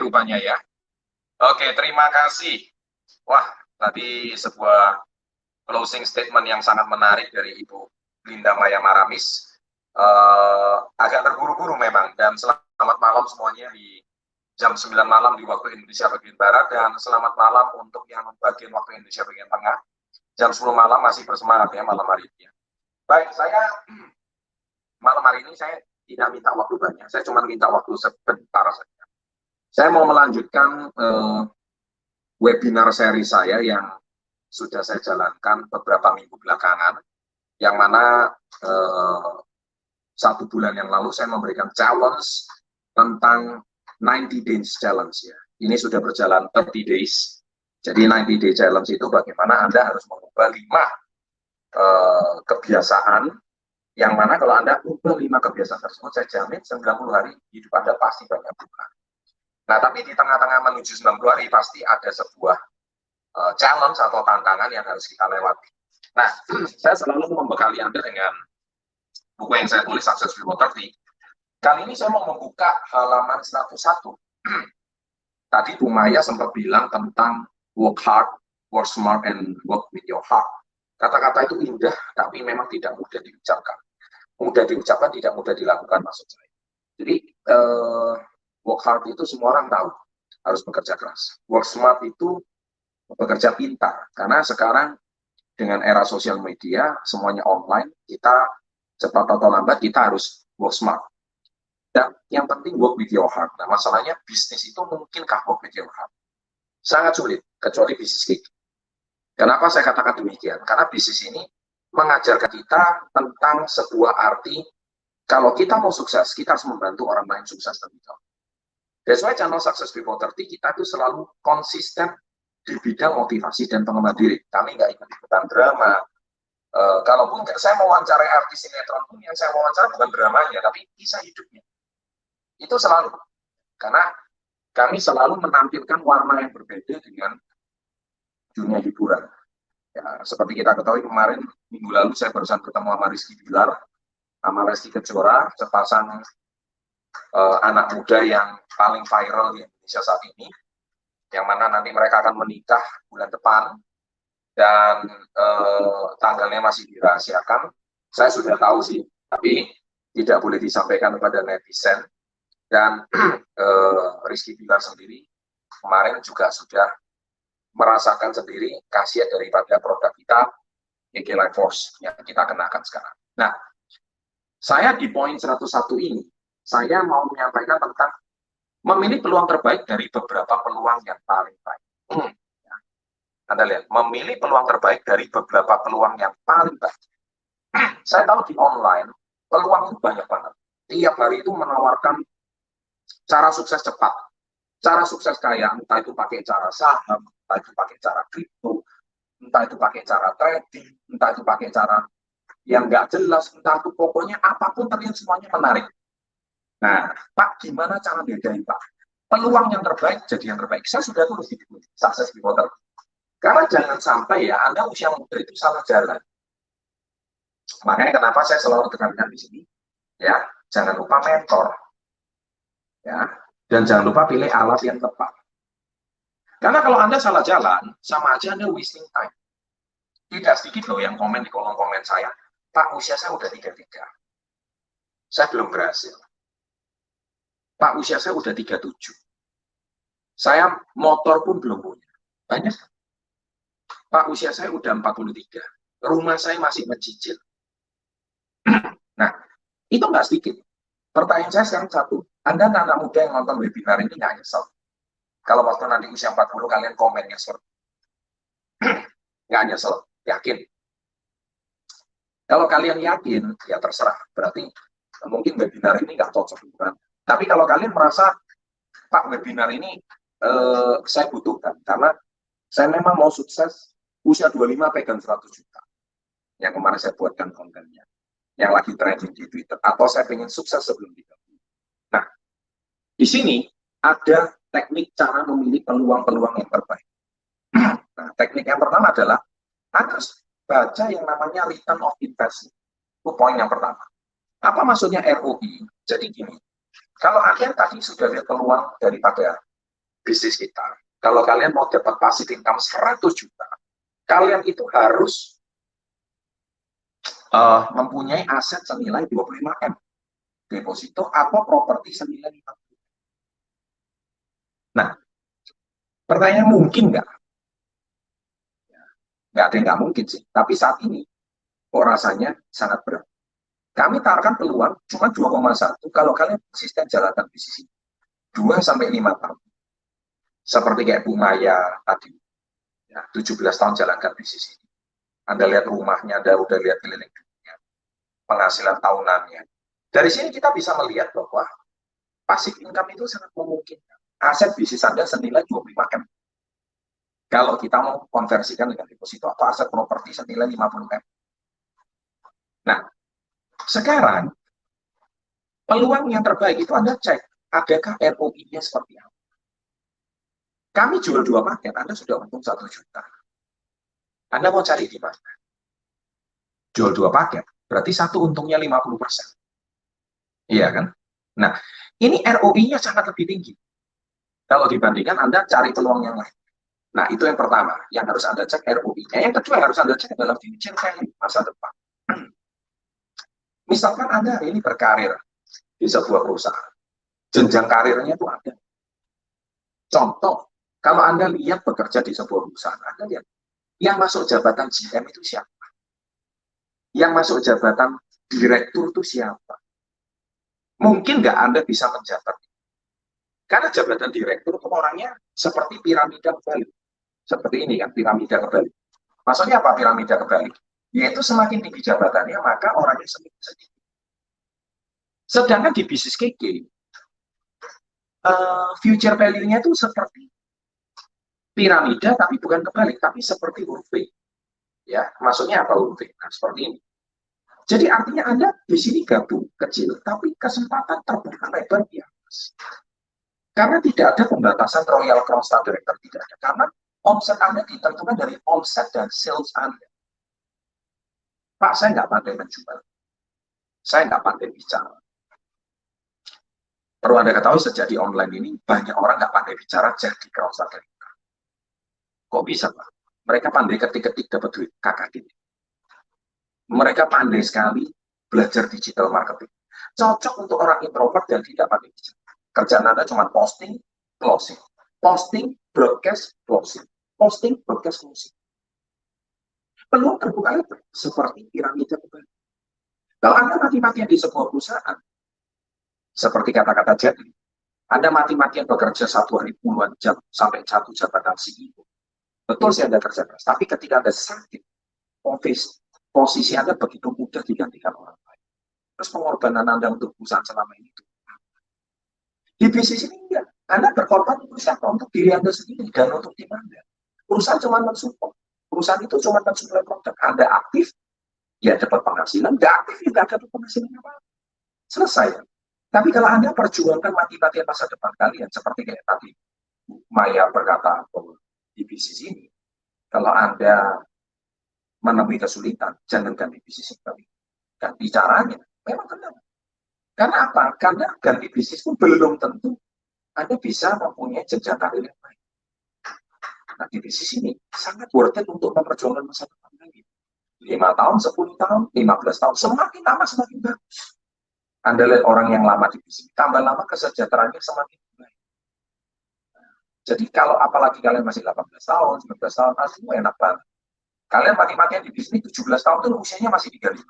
rupanya ya. Oke, terima kasih. Wah, tadi sebuah closing statement yang sangat menarik dari Ibu Linda Maya Maramis. Agak terburu-buru memang, dan selamat malam semuanya di jam 9 malam di waktu Indonesia bagian Barat, dan selamat malam untuk yang bagian waktu Indonesia bagian Tengah. Jam 10 malam masih bersemangat ya malam hari ini. Baik, saya malam hari ini saya tidak minta waktu banyak, saya cuma minta waktu sebentar saja. Saya mau melanjutkan webinar seri saya yang sudah saya jalankan beberapa minggu belakangan, yang mana 1 bulan yang lalu saya memberikan challenge tentang 90 days challenge ya. Ini sudah berjalan 30 days. Jadi 90 day challenge itu bagaimana Anda harus mengubah 5 kebiasaan, yang mana kalau Anda ubah 5 kebiasaan tersebut, saya jamin 90 hari hidup Anda pasti banyak berubah. Nah, tapi di tengah-tengah menuju 90 hari pasti ada sebuah challenge atau tantangan yang harus kita lewati. Nah, saya selalu membekali Anda dengan buku yang saya tulis, Success Before 30. Kali ini saya mau membuka halaman 101. Tadi Bu Maya sempat bilang tentang work hard, work smart, and work with your heart. Kata-kata itu indah, tapi memang tidak mudah diucapkan. Mudah diucapkan, tidak mudah dilakukan, maksud saya. Jadi, work hard itu semua orang tahu, harus bekerja keras. Work smart itu bekerja pintar, karena sekarang dengan era sosial media, semuanya online, kita cepat atau lambat, kita harus work smart. Dan yang penting work with your heart. Nah, masalahnya bisnis itu mungkinkah work with your heart? Sangat sulit, kecuali bisnis gig. Kenapa saya katakan demikian? Karena bisnis ini mengajarkan kita tentang sebuah arti, kalau kita mau sukses, kita harus membantu orang lain sukses terlebih dahulu. That's why channel Success Before 30 kita itu selalu konsisten di bidang motivasi dan pengembangan diri. Kami nggak ikut-ikutan drama. Kalaupun saya mau wawancarai artis sinetron pun, yang saya wawancara bukan dramanya, tapi kisah hidupnya. Itu selalu. Karena kami selalu menampilkan warna yang berbeda dengan dunia hiburan. Ya, seperti kita ketahui kemarin, minggu lalu saya barusan ketemu sama Rizky Bilar, sama Lesti Kejora, sepasang anak muda yang paling viral di Indonesia saat ini, yang mana nanti mereka akan menikah bulan depan, dan tanggalnya masih dirahasiakan. Saya sudah tahu sih, tapi tidak boleh disampaikan kepada netizen. Dan Rizky Bilar sendiri kemarin juga sudah merasakan sendiri khasiat daripada produk kita, EG Life Force, yang kita kenakan sekarang. Nah, saya di poin 101 ini, saya mau menyampaikan tentang memilih peluang terbaik dari beberapa peluang yang paling baik. Anda lihat, memilih peluang terbaik dari beberapa peluang yang paling baik. Saya tahu di online, peluang itu banyak banget. Tiap hari itu menawarkan cara sukses cepat, cara sukses kaya, entah itu pakai cara saham, entah itu pakai cara kripto, entah itu pakai cara trading, entah itu pakai cara yang nggak jelas, entah itu pokoknya apapun terlihat semuanya menarik. Nah, Pak, gimana cara bedain, Pak? Peluang yang terbaik jadi yang terbaik. Saya sudah tulis di buku Success Before 30. Karena jangan sampai ya Anda usia muda itu salah jalan. Makanya kenapa saya selalu tekankan di sini, ya, jangan lupa mentor, ya, dan jangan lupa pilih alat yang tepat. Karena kalau Anda salah jalan, sama aja Anda wasting time. Tidak sedikit loh yang komen di kolom komen saya, Pak, usia saya udah 33. Saya belum berhasil. Pak, usia saya udah 37. Saya motor pun belum punya. Banyak. Pak, usia saya udah 43. Rumah saya masih mencicil. Nah, itu nggak sedikit. Pertanyaan saya sekarang satu. Anda anak muda yang nonton webinar ini nggak nyesel? Kalau waktu nanti usia 40 kalian komennya seperti nggak nyesel, yakin. Kalau kalian yakin, ya terserah. Berarti mungkin webinar ini nggak cocok. Tapi kalau kalian merasa, Pak, webinar ini saya butuhkan. Karena saya memang mau sukses, usia 25 pegang 100 juta. Yang kemarin saya buatkan kontennya. Yang lagi trending di Twitter. Atau saya pengen sukses sebelum 30. Nah, di sini ada teknik cara memilih peluang-peluang yang terbaik. Nah, teknik yang pertama adalah harus baca yang namanya return of investment. Itu poin yang pertama. Apa maksudnya ROI? Jadi gini, kalau Anda tadi sudah lihat peluang daripada bisnis kita. Kalau kalian mau dapat passive income 100 juta, kalian itu harus mempunyai aset senilai 25M, deposito atau properti senilai 50. Nah, pertanyaan mungkin nggak? Nggak ada yang nggak mungkin sih. Tapi saat ini, kok rasanya sangat berat. Kami taruhkan peluang cuma 2,1 kalau kalian konsisten jalankan bisnis ini. 2-5 tahun. Seperti kayak Bu Maya tadi. Ya, 17 tahun jalankan bisnis ini. Anda lihat rumahnya, Anda udah lihat keliling dunia, penghasilan tahunannya. Dari sini kita bisa melihat bahwa passive income itu sangat memungkinkan. Aset bisnis Anda senilai 25M. Kalau kita mau konversikan dengan deposito atau aset properti senilai 50M. Nah, sekarang peluang yang terbaik itu Anda cek, adakah ROI-nya seperti apa. Kami jual 2 paket, Anda sudah untung 1 juta. Anda mau cari di mana? Jual 2 paket, berarti satu untungnya 50%. Iya kan? Nah, ini ROI-nya sangat lebih tinggi. Kalau dibandingkan Anda cari peluang yang lain. Nah, itu yang pertama, yang harus Anda cek ROI-nya. Yang kedua yang harus Anda cek adalah future value masa depan. Misalkan Anda hari ini berkarir di sebuah perusahaan. Jenjang karirnya itu ada. Contoh, kalau Anda lihat bekerja di sebuah perusahaan, Anda lihat yang masuk jabatan GM itu siapa? Yang masuk jabatan direktur itu siapa? Mungkin nggak Anda bisa menjabat. Karena jabatan direktur itu orangnya seperti piramida kebalik. Seperti ini kan, piramida kebalik. Maksudnya apa piramida kebalik? Yaitu semakin tinggi jabatannya, maka orangnya semakin sedikit. Sedangkan di bisnis KK, future value-nya itu seperti piramida, tapi bukan kebalik, tapi seperti huruf V. Ya, maksudnya apa huruf V? Nah, seperti ini. Jadi artinya Anda di sini gabung kecil, tapi kesempatan terbuka lebar di atas. Karena tidak ada pembatasan Royal Crown Star Director, tidak ada. Karena omset Anda ditentukan dari omset dan sales Anda. Pak, saya nggak pandai menjual. Saya nggak pandai bicara. Perlu Anda ketahui, sejak di online ini, banyak orang nggak pandai bicara jadi Crown Star Director. Kok bisa, Pak? Mereka pandai ketik-ketik dapat duit, kakak gini. Mereka pandai sekali belajar digital marketing. Cocok untuk orang introvert dan tidak pandai bicara. Kerjaan Anda cuma posting, closing. Posting, broadcast, closing. Posting, broadcast, closing. Peluang terbuka lebar seperti piramida kebalik. Kalau Anda mati-matian di sebuah perusahaan, seperti kata-kata Jadi, Anda mati-matian bekerja 1 hari puluhan jam sampai 1 jabatan CEO. Betul sih Anda kerja keras, tapi ketika Anda sakit, posisi Anda begitu mudah digantikan orang lain. Terus pengorbanan Anda untuk perusahaan selama ini itu. Di bisnis ini enggak. Anda berkorban untuk siapa? Untuk diri Anda sendiri dan untuk tim Anda. Perusahaan cuma mensupport. Perusahaan itu cuma mensuplai produk. Anda aktif, ya dapat penghasilan. Nggak aktif, ya nggak dapat penghasilan apa-apa. Selesai. Tapi kalau Anda perjuangkan mati-matian masa depan kalian, seperti kayak tadi Maya berkata di bisnis ini, kalau Anda menemui kesulitan, jangan ganti bisnis kali. Ganti caranya. Memang benar. Karena apa? Karena ganti bisnis pun belum tentu Anda bisa mempunyai jenjang karir yang baik. Nah, di bisnis ini sangat worth it untuk memperjuangkan masa depan lagi. 5 tahun, 10 tahun, 15 tahun. Semakin lama semakin bagus. Anda lihat orang yang lama di bisnis, tambah lama kesejahteraannya semakin baik. Jadi kalau apalagi kalian masih 18 tahun, 19 tahun, semua enak banget. Kalian mati-matian di bisnis 17 tahun itu usianya masih 35.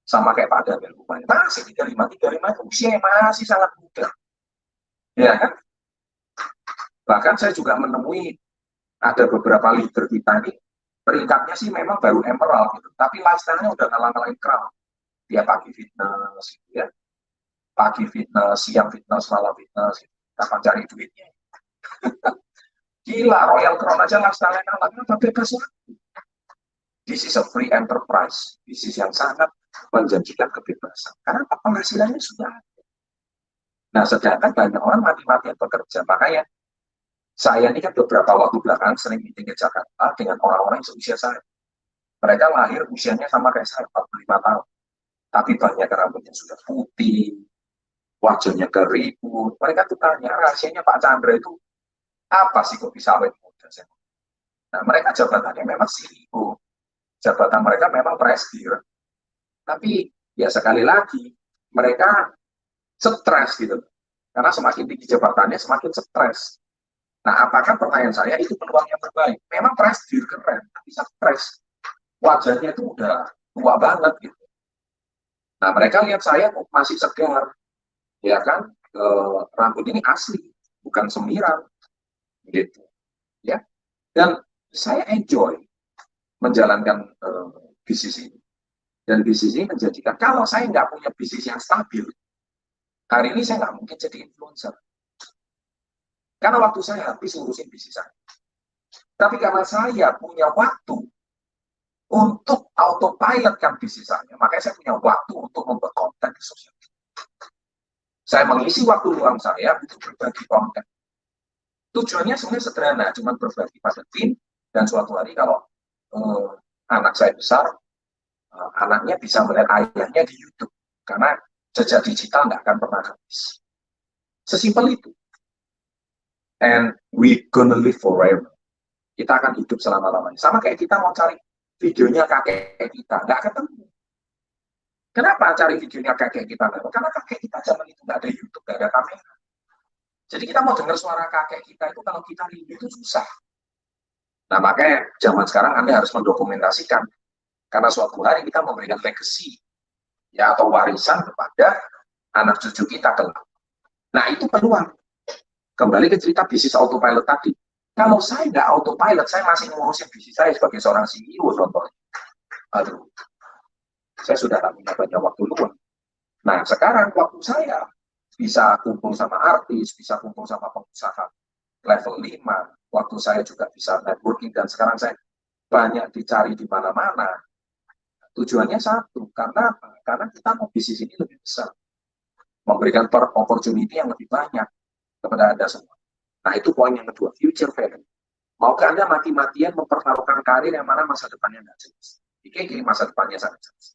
Sama kayak Pak Daniel Rupanya. Masih 35 itu usia yang masih sangat muda. Ya kan? Bahkan saya juga menemui ada beberapa leader kita ini, peringkatnya sih memang baru emerald gitu. Tapi lifestyle-nya udah ngalah-ngalahin crown. Dia pagi fitness gitu ya. Pagi fitness, siang fitness, malam fitness gitu. Kapan cari duitnya? Gila, Royal Crown aja lifestyle-nya ngalah, kenapa bebas waktu? This is a free enterprise. Bisnis yang sangat menjanjikan kebebasan. Karena penghasilannya sudah ada. Nah, sedangkan banyak orang mati-matian bekerja. Makanya saya ini kan beberapa waktu belakangan sering meeting ke Jakarta dengan orang-orang yang seusia saya. Mereka lahir usianya sama kayak saya, 45 tahun. Tapi banyak rambutnya sudah putih, wajahnya keriput. Mereka tuh tanya, rahasianya Pak Chandra itu Apa sih kok bisa awet muda? Nah, mereka jabatannya memang CEO, jabatan mereka memang presidir, tapi ya sekali lagi mereka stres gitu, karena semakin tinggi jabatannya semakin stres. Nah, apakah pertanyaan saya itu peluang yang terbaik? Memang presidir keren, tapi stres, wajahnya itu udah tua banget gitu. Nah, mereka lihat saya kok masih segar, ya kan, rambut ini asli, bukan semiran, gitu, ya. Dan saya enjoy menjalankan bisnis ini. Dan bisnis ini menjadikan, kalau saya nggak punya bisnis yang stabil, hari ini saya nggak mungkin jadi influencer. Karena waktu saya habis ngurusin bisnis saya. Tapi karena saya punya waktu untuk autopilotkan bisnis saya, makanya saya punya waktu untuk membuat konten di sosial media. Saya mengisi waktu luang saya untuk berbagi konten. Tujuannya sebenarnya sederhana, cuma berbagi pada tim, dan suatu hari kalau anak saya besar, anaknya bisa melihat ayahnya di YouTube. Karena jejak digital nggak akan pernah habis. Sesimpel itu. And we gonna live forever. Kita akan hidup selama-lamanya. Sama kayak kita mau cari videonya kakek kita, nggak ketemu. Kenapa cari videonya kakek kita? Karena kakek kita zaman itu nggak ada YouTube, nggak ada kamera. Jadi kita mau dengar suara kakek kita itu kalau kita rindu itu susah. Nah, makanya zaman sekarang Anda harus mendokumentasikan. Karena suatu hari kita memberikan legacy, ya, atau warisan kepada anak cucu kita kelak. Nah, itu peluang. Kembali ke cerita bisnis autopilot tadi. Kalau saya nggak autopilot, saya masih ngurusin bisnis saya sebagai seorang CEO contohnya. Aduh, saya sudah tak punya banyak waktu luang. Nah, sekarang waktu saya bisa kumpul sama artis, bisa kumpul sama pengusaha level 5, waktu saya juga bisa networking, dan sekarang saya banyak dicari di mana-mana. Tujuannya satu, karena apa? Karena kita mau bisnis ini lebih besar, memberikan opportunity yang lebih banyak kepada Anda semua. Nah, itu poin yang kedua, future value. Maukah Anda mati-matian mempertaruhkan karir yang mana masa depannya nggak jelas? Ini masa depannya sangat jelas.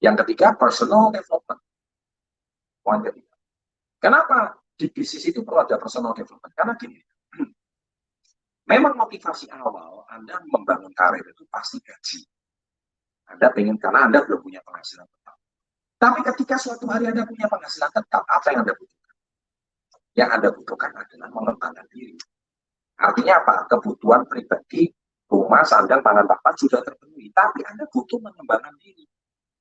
Yang ketiga, personal development. Poin ketiga. Kenapa di bisnis itu perlu ada personal development? Karena gini, memang motivasi awal Anda membangun karir itu pasti gaji. Anda pengen karena Anda belum punya penghasilan tetap. Tapi ketika suatu hari Anda punya penghasilan tetap, apa yang Anda butuhkan? Yang Anda butuhkan adalah mengembangkan diri. Artinya apa? Kebutuhan pribadi, rumah, sandang, pangan, papan sudah terpenuhi. Tapi Anda butuh mengembangkan diri.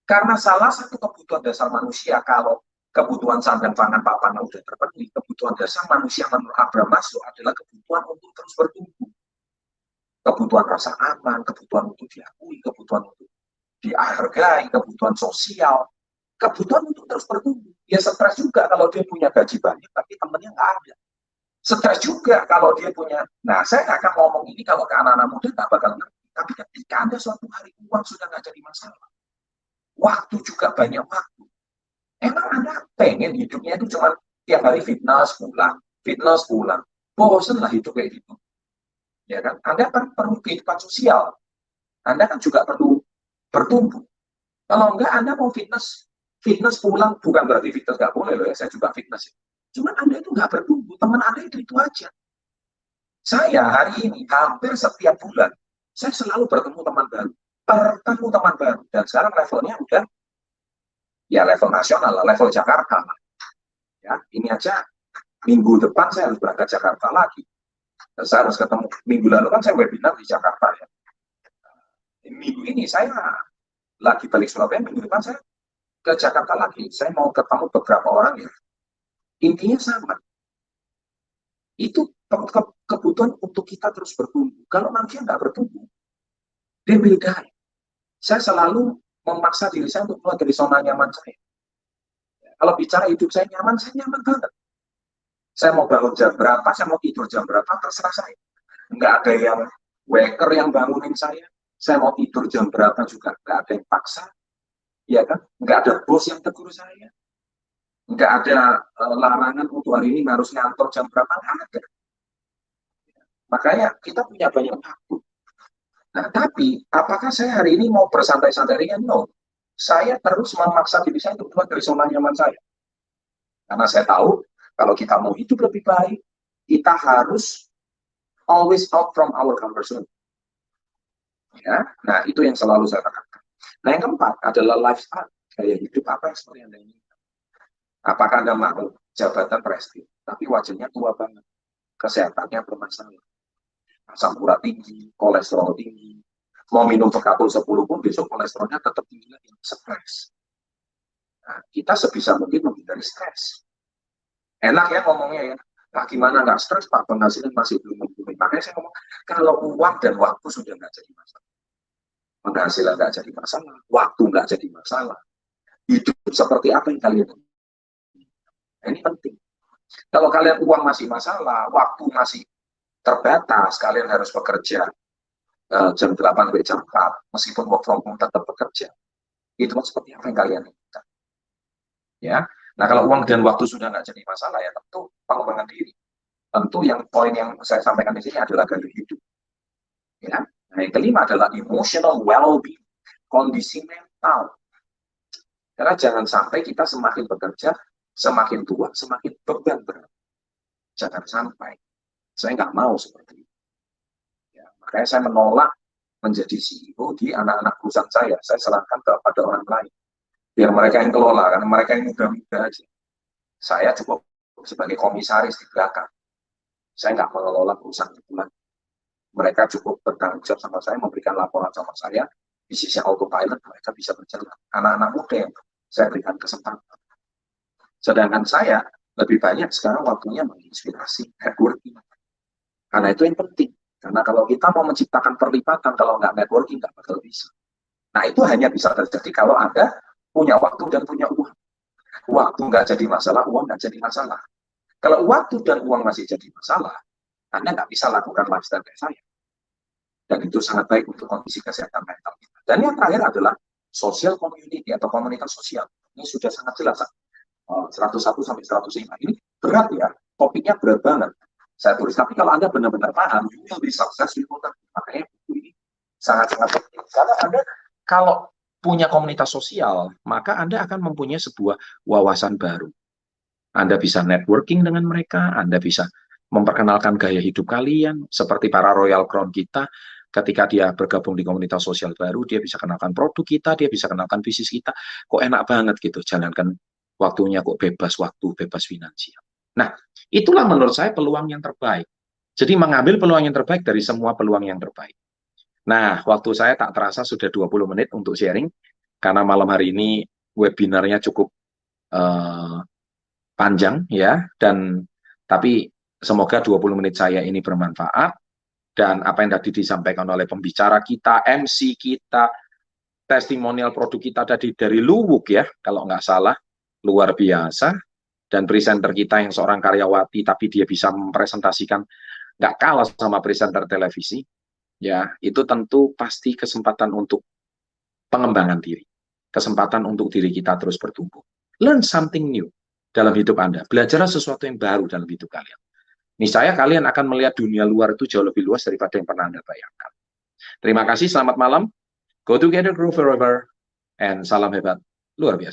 Karena salah satu kebutuhan dasar manusia, kalau kebutuhan sandang, pangan, papan sudah terpenuhi, kebutuhan dasar manusia menurut Abraham Maslow adalah kebutuhan untuk terus bertumbuh. Kebutuhan rasa aman, kebutuhan untuk diakui, kebutuhan untuk dihargai, kebutuhan sosial, kebutuhan untuk terus bertumbuh. Ya stres juga kalau dia punya gaji banyak, tapi temennya nggak ada. Stres juga kalau dia punya, nah saya nggak akan ngomong ini kalau ke anak-anak muda nggak bakal ngerti. Tapi ketika Anda suatu hari uang sudah nggak jadi masalah, waktu juga banyak waktu. Emang Anda pengen hidupnya itu cuma tiap hari fitness pulang. Bosen lah hidup kayak gitu. Ya kan? Anda kan perlu kehidupan sosial. Anda kan juga perlu bertumbuh. Kalau enggak, Anda mau fitness pulang, bukan berarti fitness nggak boleh loh ya, saya juga fitness. Cuman Anda itu nggak bertumbuh, teman Anda itu aja. Saya hari ini hampir setiap bulan, saya selalu bertemu teman baru, dan sekarang levelnya udah ya level nasional, level Jakarta. Ya, ini aja minggu depan saya harus berangkat Jakarta lagi. Dan saya harus ketemu, minggu lalu kan saya webinar di Jakarta ya. Minggu ini saya lagi balik Surabaya, minggu depan saya ke Jakarta lagi. Saya mau ketemu beberapa orang ya. Intinya sama. Itu kebutuhan untuk kita terus bertumbuh. Kalau manusia nggak bertumbuh, dia will die. Saya selalu memaksa diri saya untuk keluar dari zona nyaman saya. Kalau bicara hidup saya nyaman banget. Saya mau bangun jam berapa, saya mau tidur jam berapa, terserah saya. Nggak ada yang waker yang bangunin saya. Saya mau tidur jam berapa juga nggak ada yang paksa. Ya kan? Nggak ada bos yang tegur saya. Nggak ada larangan untuk hari ini harus ngantor jam berapa, nggak ada. Makanya kita punya banyak waktu. Nah, tapi apakah saya hari ini mau bersantai-santai ringan? No. Saya terus memaksa diri saya untuk keluar dari zona nyaman saya. Karena saya tahu, kalau kita mau hidup lebih baik, kita harus always out from our comfort zone. Ya, nah itu yang selalu saya katakan. Nah yang keempat adalah lifestyle, gaya hidup apa yang seperti Anda inginkan. Apakah Anda mau jabatan prestis, tapi wajahnya tua banget, kesehatannya bermasalah, asam urat tinggi, kolesterol tinggi, mau minum Pekapul 10 pun besok kolesterolnya tetap tinggi lagi, stres. Nah, kita sebisa mungkin menghindari stres. Enak ya ngomongnya ya, nah gimana nggak stres Pak, penghasilan masih belum mencukupi. Makanya saya ngomong, kalau uang dan waktu sudah nggak jadi masalah, penghasilan nggak jadi masalah, waktu nggak jadi masalah, hidup seperti apa yang kalian inginkan? Ini penting. Kalau kalian uang masih masalah, waktu masih terbatas, kalian harus bekerja jam 8 sampai jam 4, meskipun work from home tetap bekerja. Itu seperti apa yang kalian inginkan? Ya. Nah, kalau uang dan waktu sudah nggak jadi masalah, ya tentu pengembangan diri. Tentu yang poin yang saya sampaikan di sini adalah gaya hidup. Ya. Nah, yang kelima adalah emotional well-being, kondisi mental. Karena jangan sampai kita semakin bekerja, semakin tua, semakin beban berat. Jangan sampai. Saya nggak mau seperti itu. Ya, makanya saya menolak menjadi CEO di anak-anak perusahaan saya. Saya serahkan kepada orang lain. Biar mereka yang kelola, karena mereka yang muda-muda aja. Saya cukup sebagai komisaris di belakang. Saya nggak mengelola perusahaan itu lagi. Mereka cukup bertanggung jawab sama saya, memberikan laporan sama saya, bisnisnya autopilot, mereka bisa berjalan. Anak-anak muda yang saya berikan kesempatan. Sedangkan saya lebih banyak sekarang waktunya menginspirasi, networking. Karena itu yang penting. Karena kalau kita mau menciptakan perlipatan, kalau nggak networking, nggak bakal bisa. Nah, itu hanya bisa terjadi kalau Anda punya waktu dan punya uang. Waktu nggak jadi masalah, uang nggak jadi masalah. Kalau waktu dan uang masih jadi masalah, Anda nggak bisa lakukan lifestyle kayak saya. Dan itu sangat baik untuk kondisi kesehatan mental kita. Dan yang terakhir adalah social community atau komunitas sosial. Ini sudah sangat jelas. 101 sampai 105. Ini berat ya, topiknya berat banget. Saya tulis, tapi kalau Anda benar-benar paham, you will be successful. Makanya buku ini sangat-sangat penting. Karena Anda kalau punya komunitas sosial, maka Anda akan mempunyai sebuah wawasan baru. Anda bisa networking dengan mereka, Anda bisa memperkenalkan gaya hidup kalian, seperti para Royal Crown kita, ketika dia bergabung di komunitas sosial baru, dia bisa kenalkan produk kita, dia bisa kenalkan bisnis kita, kok enak banget gitu, jalankan waktunya kok bebas waktu, bebas finansial. Nah, itulah menurut saya peluang yang terbaik. Jadi mengambil peluang yang terbaik dari semua peluang yang terbaik. Nah, waktu saya tak terasa sudah 20 menit untuk sharing, karena malam hari ini webinarnya cukup panjang ya, tapi semoga 20 menit saya ini bermanfaat, dan apa yang tadi disampaikan oleh pembicara kita, MC kita, testimonial produk kita tadi dari Luwuk ya, kalau nggak salah, luar biasa, dan presenter kita yang seorang karyawati, tapi dia bisa mempresentasikan nggak kalah sama presenter televisi, ya, itu tentu pasti kesempatan untuk pengembangan diri, kesempatan untuk diri kita terus bertumbuh. Learn something new dalam hidup Anda, belajar sesuatu yang baru dalam hidup kalian. Niscaya kalian akan melihat dunia luar itu jauh lebih luas daripada yang pernah Anda bayangkan. Terima kasih, selamat malam, go together, grow forever, and salam hebat, luar biasa.